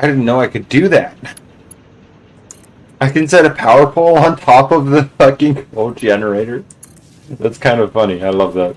I didn't know I could do that. I can set a power pole on top of the fucking coal generator. That's kind of funny. I love that.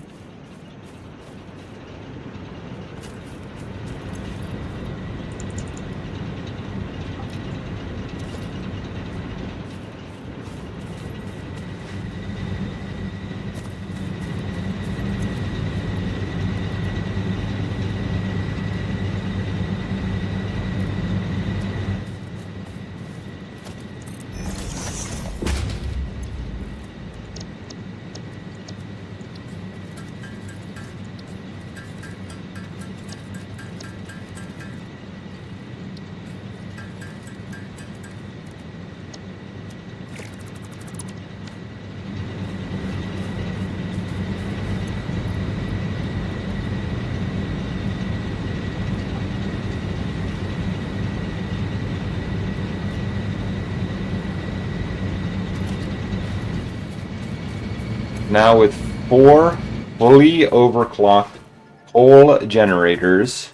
Now with 4 fully overclocked coal generators,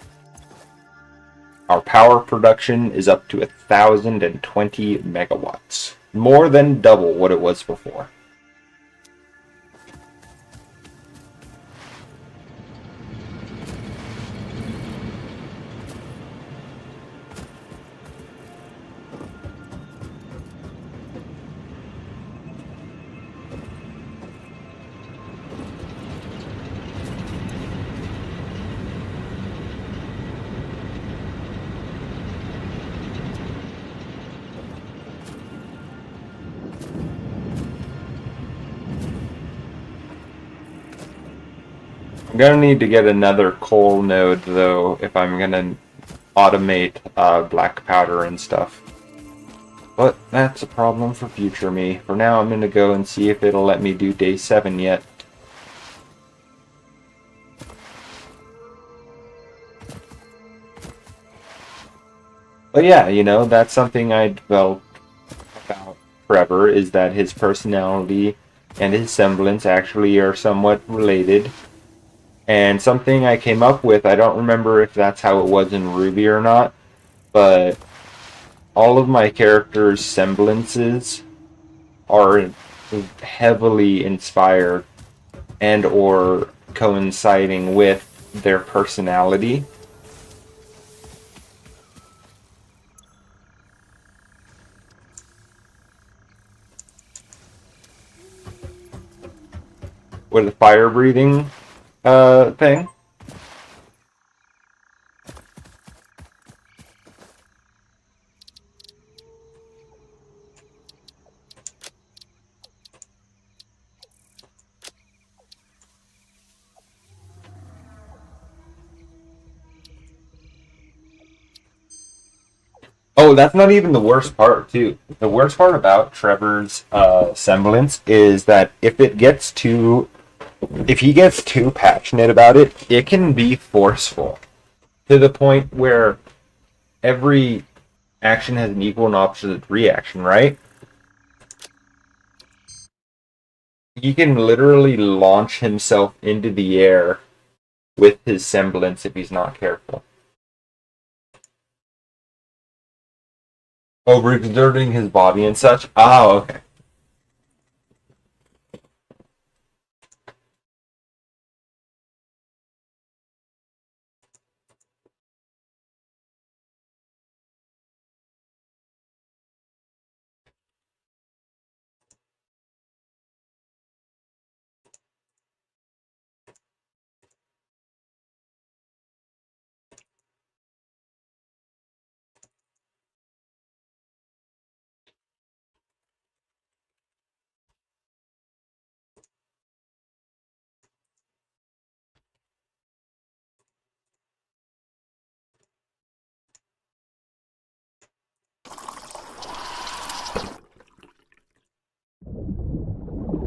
our power production is up to 1,020 megawatts. More than double what it was before. I'm gonna need to get another coal node though if I'm gonna automate black powder and stuff. But that's a problem for future me. For now I'm gonna go and see if it'll let me do day 7 yet. But yeah, you know, that's something I developed about Trevor, is that his personality and his semblance actually are somewhat related. And something I came up with, I don't remember if that's how it was in Ruby or not, but all of my characters' semblances are heavily inspired and or coinciding with their personality. With the fire breathing thing. Oh, that's not even the worst part, too. The worst part about Trevor's semblance is that if he gets too passionate about it, it can be forceful to the point where every action has an equal and opposite reaction, right? He can literally launch himself into the air with his semblance if he's not careful. Overexerting his body and such. Oh, okay.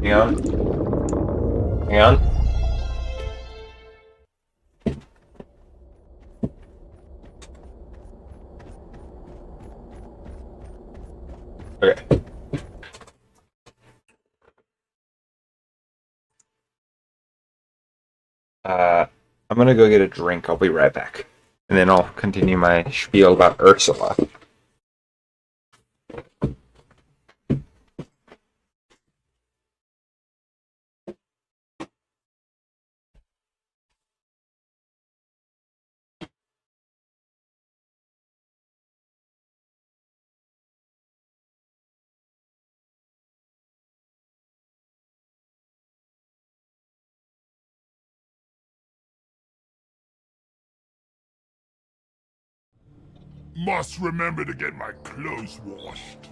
Hang on. Hang on. Okay. I'm gonna go get a drink. I'll be right back. and then I'll continue my spiel about Ursula. Must remember to get my clothes washed.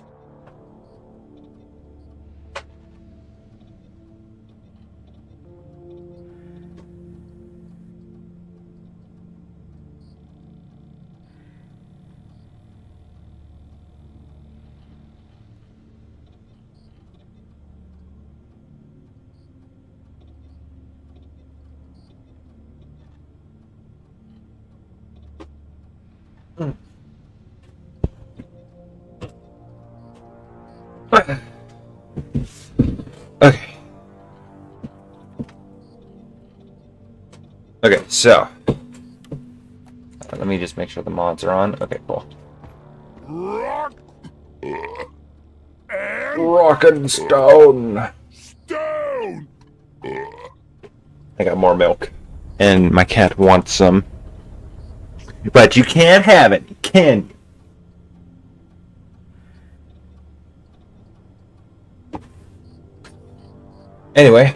Okay. Okay, so let me just make sure the mods are on. Okay, cool. Rock and Rock and stone. stone. I got more milk, and my cat wants some, but you can't have it. You can't. Anyway.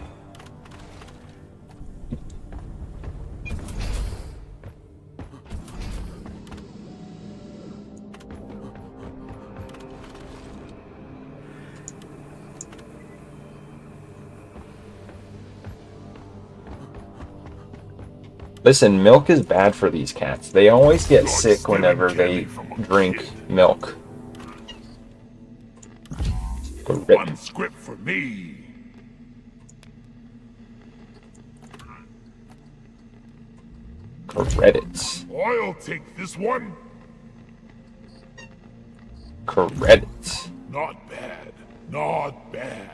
Listen, milk is bad for these cats. They always get sick whenever they drink milk. One script for me. Credits. I'll take this one. Credits. Not bad. Not bad.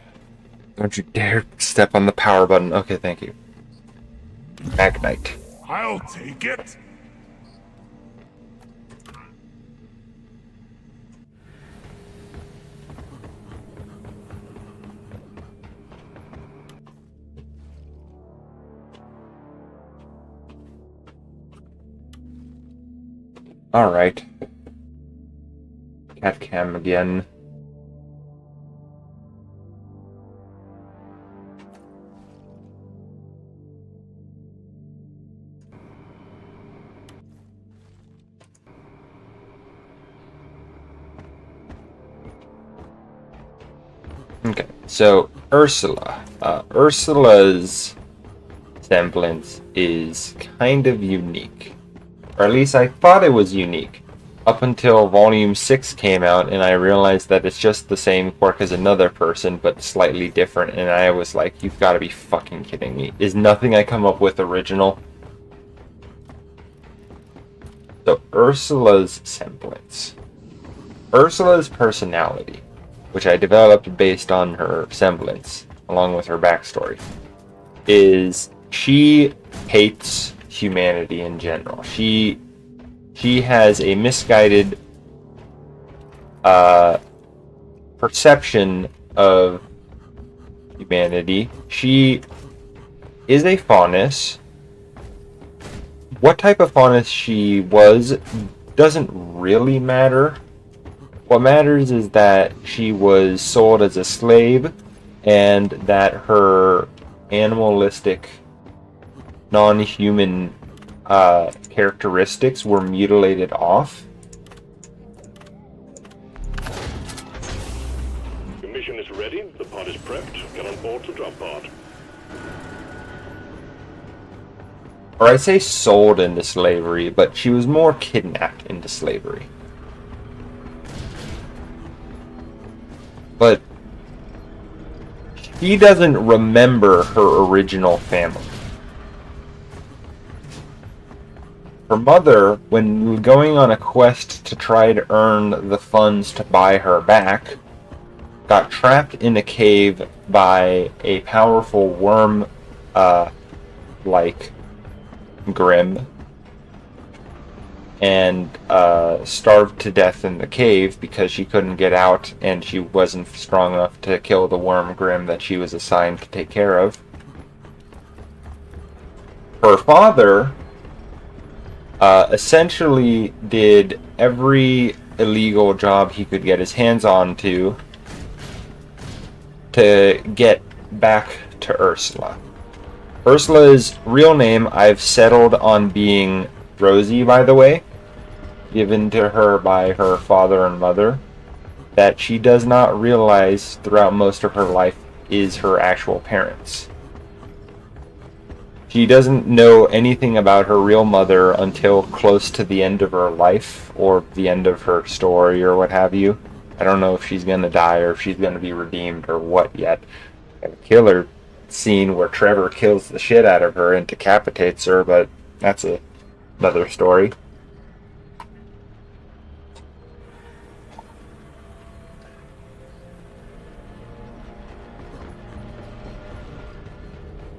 Don't you dare step on the power button. Okay, thank you. Magnite. I'll take it. Alright. Cat cam again. Okay, so Ursula. Ursula's semblance is kind of unique. Or at least I thought it was unique. Up until Volume 6 came out and I realized that it's just the same quirk as another person, but slightly different, and I was like, you've got to be fucking kidding me. Is nothing I come up with original? So, Ursula's semblance. Ursula's personality, which I developed based on her semblance, along with her backstory, is she hates humanity in general. She has a misguided perception of humanity. She is a faunus. What type of faunus she was doesn't really matter. What matters is that she was sold as a slave and that her animalistic, non-human characteristics were mutilated off. Your mission is ready, the pod is prepped, get on board the drop pod. Or I say sold into slavery, but she was more kidnapped into slavery. But she doesn't remember her original family. Her mother, when going on a quest to try to earn the funds to buy her back, got trapped in a cave by a powerful worm, like Grim. and starved to death in the cave because she couldn't get out and she wasn't strong enough to kill the worm Grim that she was assigned to take care of. Her father essentially did every illegal job he could get his hands on to get back to Ursula. Ursula's real name I've settled on being Rosie, by the way, given to her by her father and mother, that she does not realize throughout most of her life is her actual parents. She doesn't know anything about her real mother until close to the end of her life, or the end of her story, or what have you. I don't know if she's gonna die, or if she's gonna be redeemed, or what yet. And a killer scene where Trevor kills the shit out of her and decapitates her, but that's another story.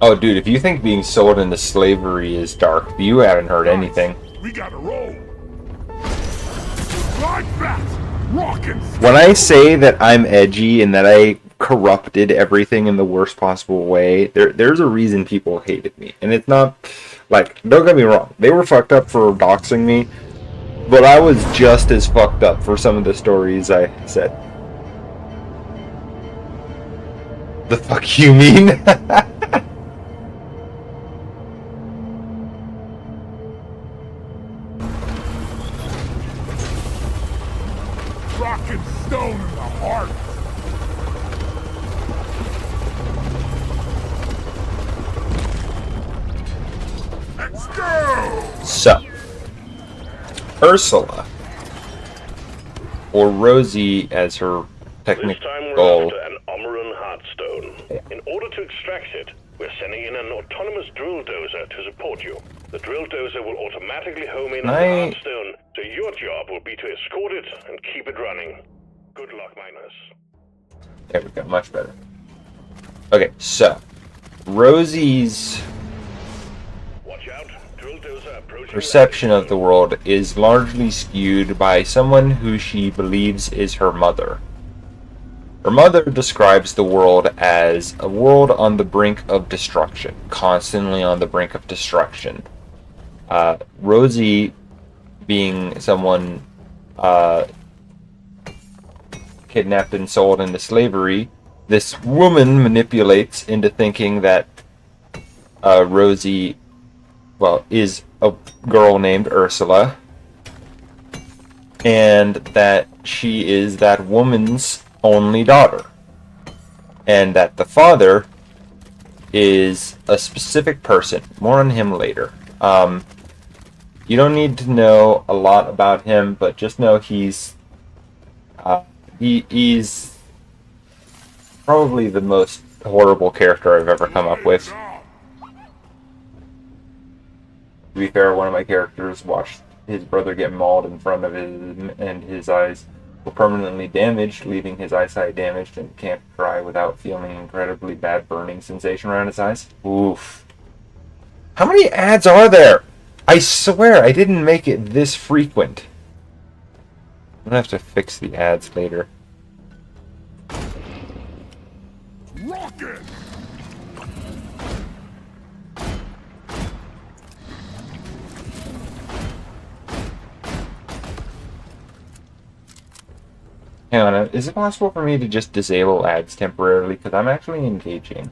Oh, dude, if you think being sold into slavery is dark, you haven't heard anything. We gotta roll. Like that. Rockin'. When I say that I'm edgy and that I corrupted everything in the worst possible way, there's a reason people hated me. And it's not, like, don't get me wrong, they were fucked up for doxing me, but I was just as fucked up for some of the stories I said. The fuck you mean? Rockin' stone in the heart. Let's go! So, Ursula, or Rosie as her This time we're technical... after an Omeran Heartstone. In order to extract it, we're sending in an autonomous drill dozer to support you. The drill dozer will automatically home in on the Heartstone, so your job will be to escort it and keep it running. Good luck, miners. There we go, much better. Okay, so, Rosie's Watch out, drill dozer approaching. perception of the world is largely skewed by someone who she believes is her mother. Her mother describes the world as a world on the brink of destruction, constantly on the brink of destruction. Rosie, being someone kidnapped and sold into slavery, this woman manipulates into thinking that Rosie, well, is a girl named Ursula, and that she is that woman's only daughter, and that the father is a specific person. More on him later. You don't need to know a lot about him, but just know he's probably the most horrible character I've ever come up with. To be fair, one of my characters watched his brother get mauled in front of him, and his eyes were permanently damaged, leaving his eyesight damaged, and can't cry without feeling an incredibly bad burning sensation around his eyes. Oof. How many ads are there? I swear I didn't make it this frequent. I'm gonna have to fix the ads later. Rocket! Hang on, is it possible for me to just disable ads temporarily? Because I'm actually engaging.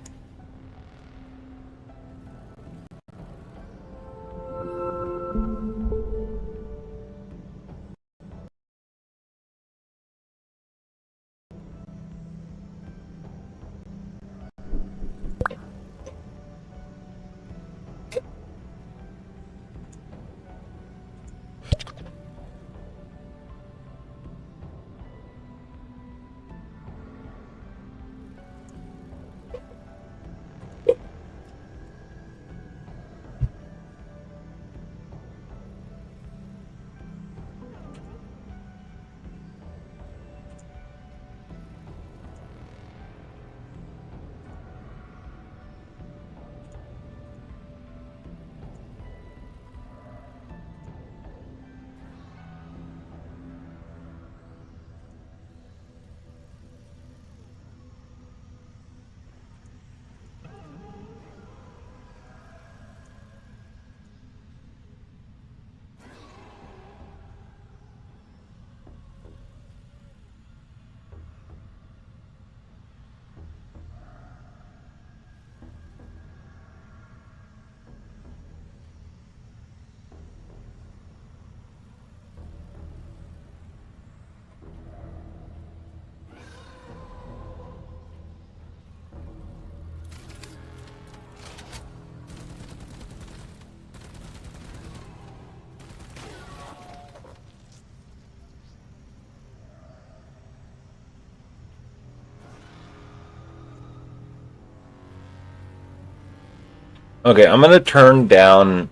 Okay, I'm gonna turn down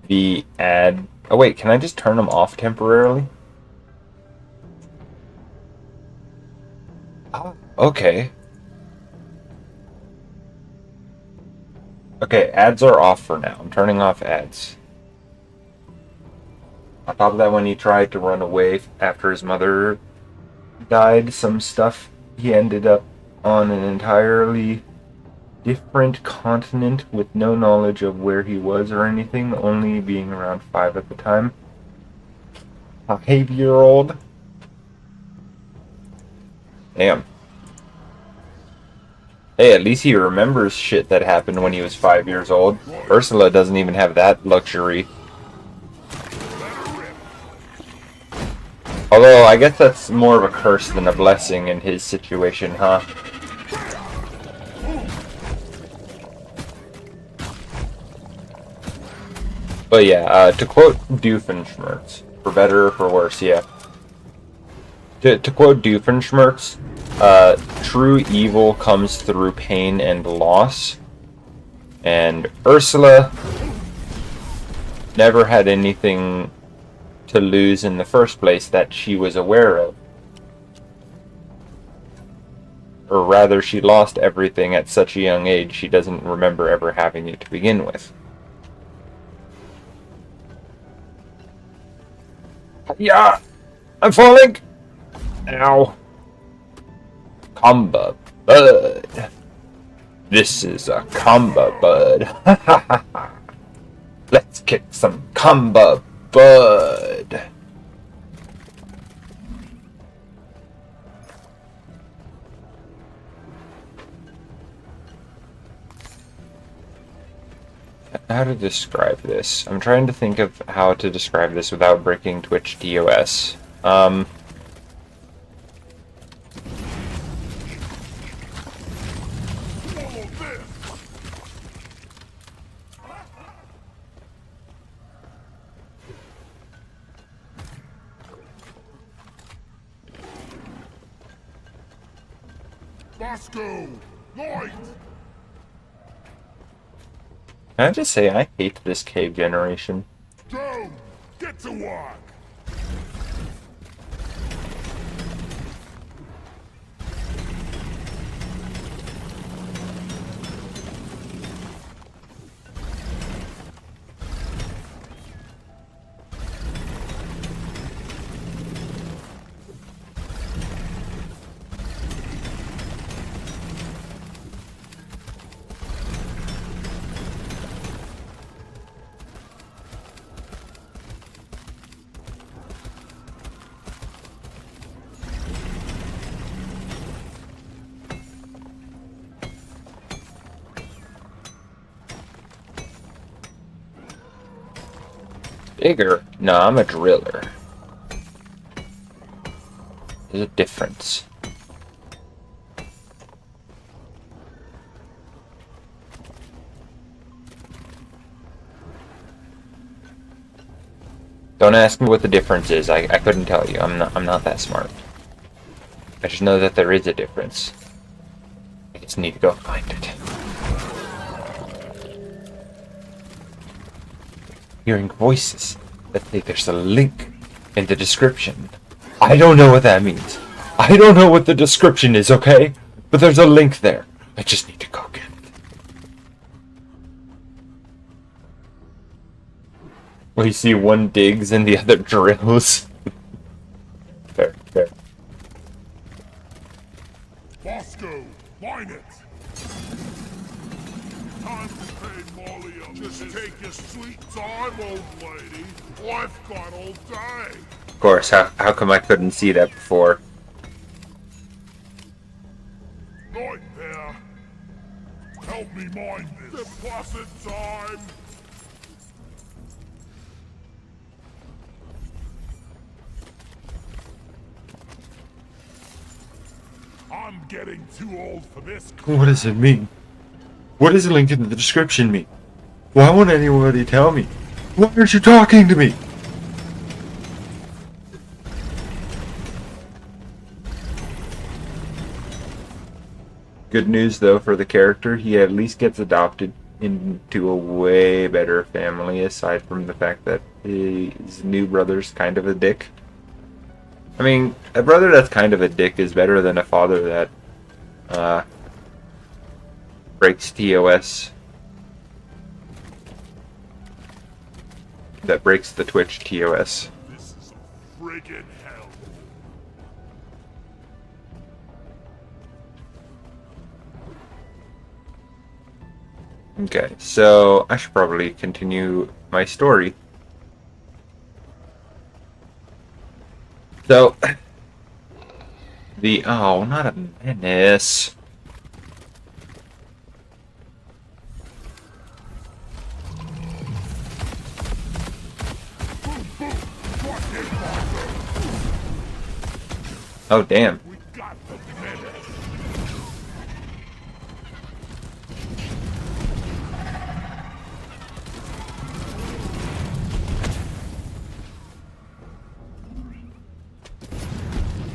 the ad. Oh wait, can I just turn them off temporarily? Oh, okay. Okay, ads are off for now. I'm turning off ads. On top of that, when he tried to run away after his mother died, some stuff, he ended up on an entirely different continent with no knowledge of where he was or anything, only being around 5 at the time. 5-year-old? Damn. Hey, at least he remembers shit that happened when he was 5 years old. Ursula doesn't even have that luxury. Although, I guess that's more of a curse than a blessing in his situation, huh? But yeah, to quote Doofenshmirtz, for better or for worse, yeah. To quote Doofenshmirtz, true evil comes through pain and loss. And Ursula never had anything to lose in the first place that she was aware of. Or rather, she lost everything at such a young age she doesn't remember ever having it to begin with. Yeah! I'm falling! Ow. Comba bud. This is a comba bud. Let's kick some comba bud. How to describe this? I'm trying to think of how to describe this without breaking Twitch DOS. Bosco! Light! Can I just say I hate this cave generation? Joe! Get to work! Digger? No, I'm a driller. There's a difference. Don't ask me what the difference is. I couldn't tell you. I'm not that smart. I just know that there is a difference. I just need to go find it. Hearing voices that say there's a link in the description. I don't know what that means. I don't know what the description is, okay? But there's a link there. I just need to go get it. We see one digs and the other drills. Fair, fair. Bosco! Mine it! Time to pay Molly up. Just take your sweet time, old lady. I've got all day. Of course, how come I couldn't see that before? Right there. Help me mind this. Deposit time. I'm getting too old for this. What does it mean? What does the link in the description mean? Why won't anybody tell me? Why aren't you talking to me? Good news though for the character, he at least gets adopted into a way better family, aside from the fact that his new brother's kind of a dick. I mean, a brother that's kind of a dick is better than a father that breaks TOS. That breaks the Twitch TOS. This is a friggin' hell. Okay, so I should probably continue my story. So, not a menace. Oh, damn. We got the menace.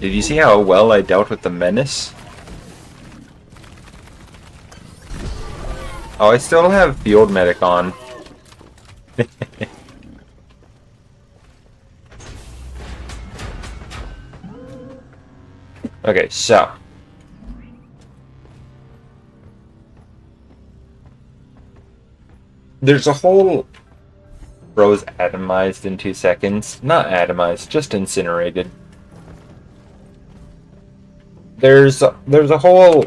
Did you see how well I dealt with the menace? Oh, I still have field medic on. Okay, so. There's a whole... Bro's atomized in 2 seconds. Not atomized, just incinerated. There's a whole...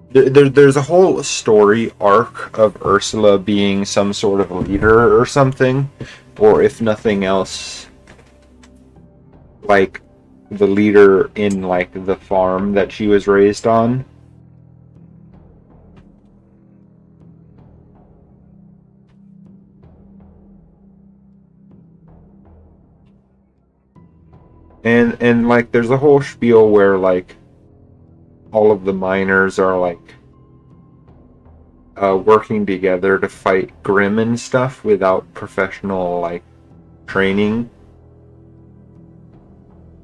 There's a whole story arc of Ursula being some sort of leader or something. Or if nothing else... like the leader in like the farm that she was raised on. And like there's a whole spiel where like all of the miners are like working together to fight Grimm and stuff without professional like training.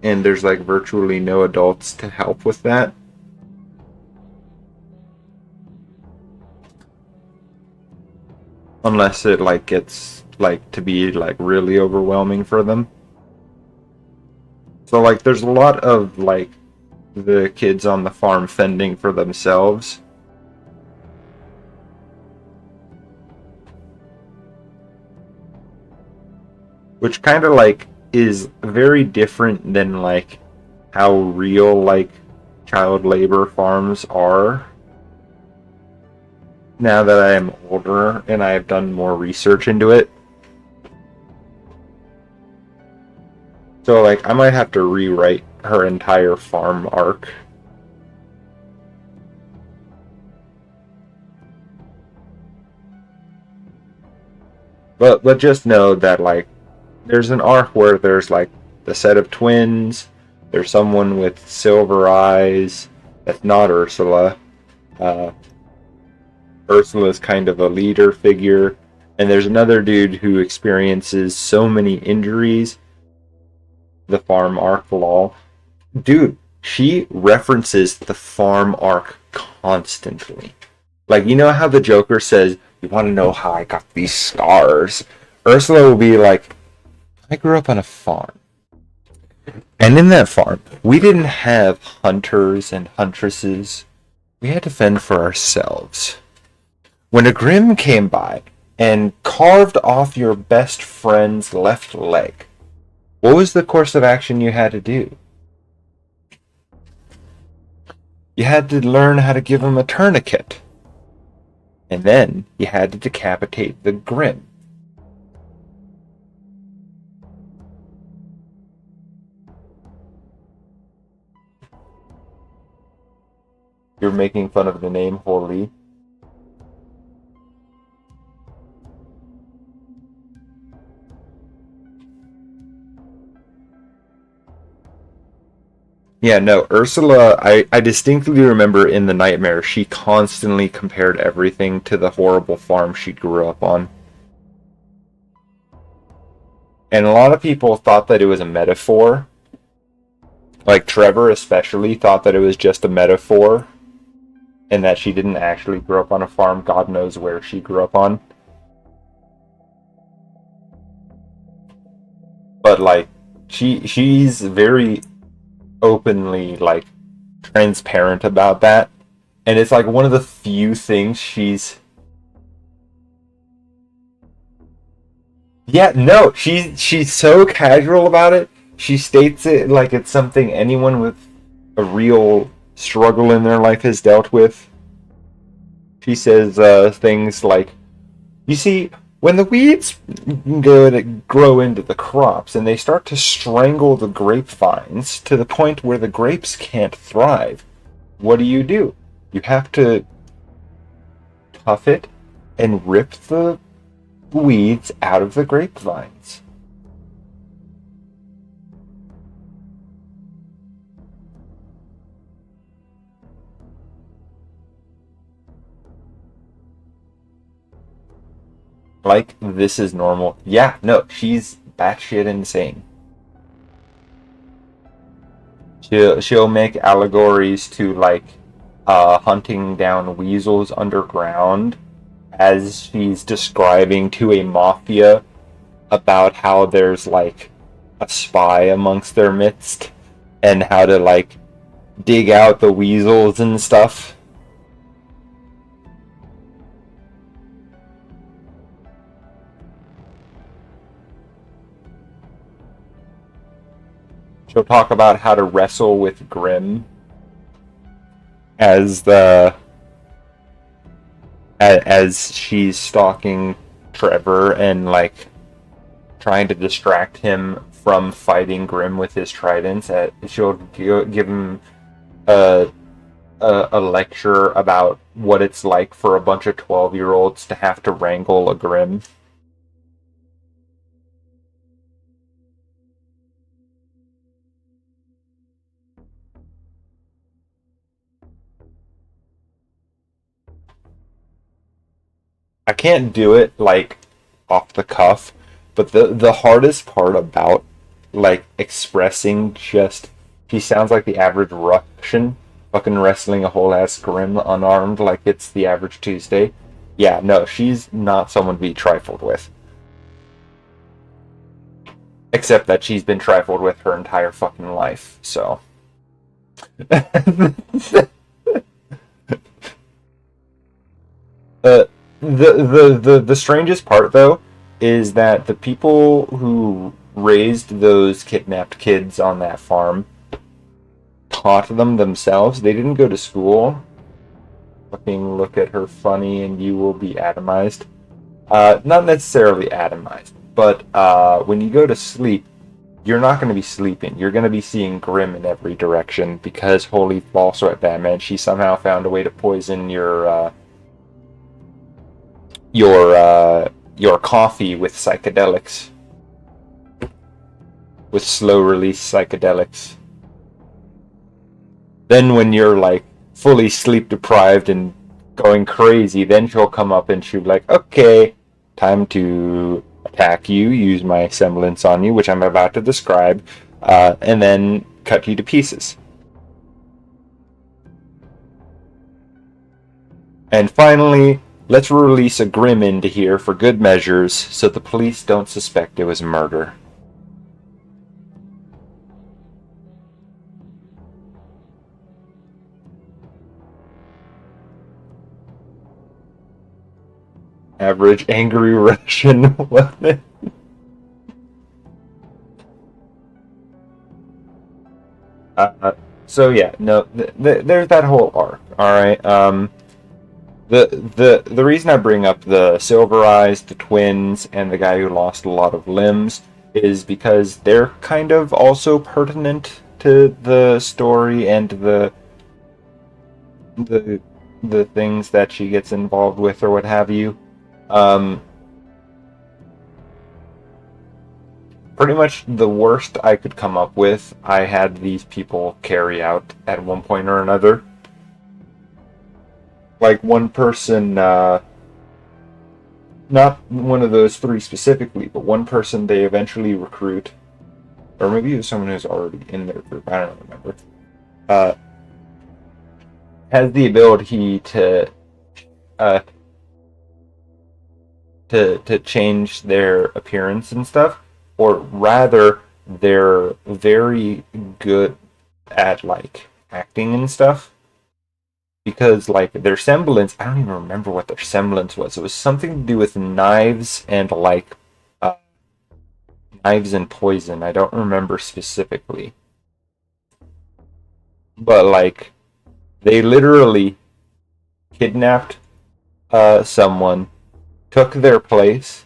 And there's like virtually no adults to help with that. Unless it like gets like to be like really overwhelming for them. So like there's a lot of like the kids on the farm fending for themselves. Which kind of like is very different than like how real like child labor farms are. Now that I am older and I have done more research into it. So like I might have to rewrite her entire farm arc. But just know that like there's an arc where there's like the set of twins, there's someone with silver eyes that's not Ursula. Ursula's kind of a leader figure, and there's another dude who experiences so many injuries. The farm arc lol. Dude, she references the farm arc constantly. Like, you know how the Joker says, you want to know how I got these scars? Ursula will be like, I grew up on a farm. And in that farm, we didn't have hunters and huntresses. We had to fend for ourselves. When a Grimm came by and carved off your best friend's left leg, what was the course of action you had to do? You had to learn how to give him a tourniquet. And then you had to decapitate the Grimm. You're making fun of the name Holy. Yeah, no, Ursula, I distinctly remember in the nightmare, she constantly compared everything to the horrible farm she grew up on. And a lot of people thought that it was a metaphor. Like Trevor especially thought that it was just a metaphor. and that she didn't actually grow up on a farm. God knows where she grew up on. But like she's very openly like transparent about that. And it's like one of the few things she's so casual about it. She states it like it's something anyone with a real struggle in their life has dealt with. She says things like, you see, when the weeds go to grow into the crops and they start to strangle the grapevines to the point where the grapes can't thrive, what do? You have to tough it and rip the weeds out of the grapevines. Like, this is normal. Yeah, no, she's batshit insane. She'll make allegories to like hunting down weasels underground as she's describing to a mafia about how there's like a spy amongst their midst and how to like dig out the weasels and stuff. She'll talk about how to wrestle with Grimm as as she's stalking Trevor and like trying to distract him from fighting Grimm with his tridents. She'll give him a lecture about what it's like for a bunch of 12-year-olds to have to wrangle a Grimm. I can't do it like off the cuff, but the hardest part about like expressing just she sounds like the average Russian fucking wrestling a whole ass Grim unarmed like it's the average Tuesday. Yeah, no, she's not someone to be trifled with. Except that she's been trifled with her entire fucking life, so. The strangest part though is that the people who raised those kidnapped kids on that farm taught them themselves. They didn't go to school. Fucking look at her funny and you will be atomized. Not necessarily atomized, but when you go to sleep, you're not going to be sleeping. You're going to be seeing Grim in every direction because holy false sweat Batman, she somehow found a way to poison your coffee with psychedelics, with slow release psychedelics. Then when you're like fully sleep deprived and going crazy, then she'll come up and she'll be like, okay, time to attack you, use my semblance on you, which I'm about to describe, and then cut you to pieces. And finally, let's release a Grim into here for good measures so the police don't suspect it was murder. Average angry Russian woman. So yeah, no, there's that whole arc. All right. The reason I bring up the Silver Eyes, the twins, and the guy who lost a lot of limbs is because they're kind of also pertinent to the story and the things that she gets involved with or what have you. Pretty much the worst I could come up with, I had these people carry out at one point or another. Like one person, not one of those three specifically, but one person they eventually recruit, or maybe it was someone who's already in their group, I don't remember. has the ability uh to change their appearance and stuff, or rather, they're very good at like acting and stuff. Because like their semblance, I don't even remember what their semblance was. It was something to do with knives and like uh, knives and poison. I don't remember specifically, but like they literally kidnapped someone, took their place,